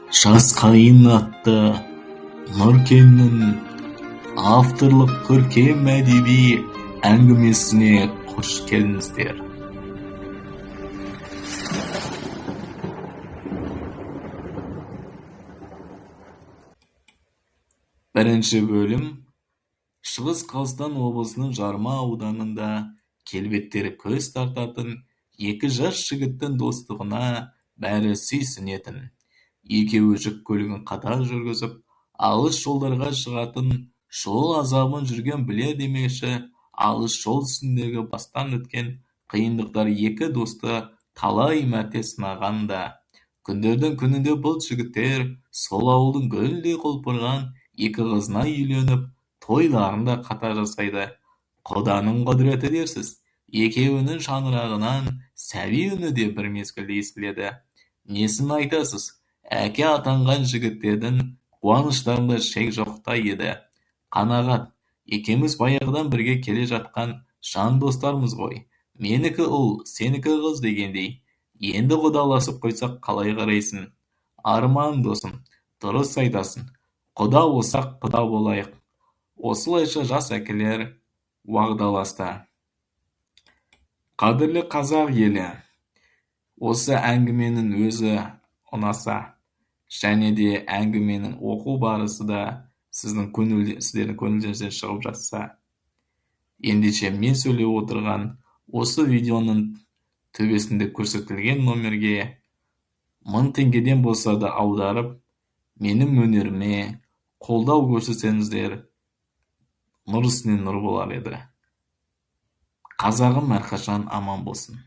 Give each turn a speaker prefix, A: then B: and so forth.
A: Жас қайын атты Нұркеннің авторлық көркем әдеби әңгімесіне қош келдіңіздер. Бірінші бөлім. Шығыс Қазақстан облысының Жарма ауданында келбеттері көз тартатын екі жас жігіттің достығына бәрі сүйсінетін. Екеуі жүк көлігін қатар жүргізіп, алыс жолдарға шығатын, жол азабын жүрген білер демекші, алыс жол үстіндегі бастан өткен қиындықтар екі досты талай мәрте сынағанда. Күндердің күнінде бұл жігіттер сол ауылдың гүлдей құлпырған екі қызына үйленіп, тойларын да қатар жасайды. Құданың құдіреті дерсіз, екеуінің шаңырағынан сәби үні де бір мезгілде естіледі. Несін айтасыз, әке атанған жігіттердің қуаныштарында шек жоқтай еді. Қанағат, екеуміз баяғыдан бірге келе жатқан жан достармыз ғой. Менікі ұл, сенікі қыз дегендей. Енді құдаласып қойсақ қалай қарайсың? Арман досым, дұрыс айтасың. Құда болсақ құда болайық. Осылайша жас әкелер уағдаласты. Қадірлі қазақ елі, осы әңгіменің өзі ұнаса, және де әңгіменің оқу барысы да сіздердің көңілдеріңізден шығып жатса, ендеше мен сөйлеп отырған осы видеоның төбесінде көрсетілген номерге 1000 теңгеден болса да аударып, менің өнеріме қолдау көрсетсеңіздер, нұр үстіне нұр болар еді. Қазағым әрқашан аман болсын.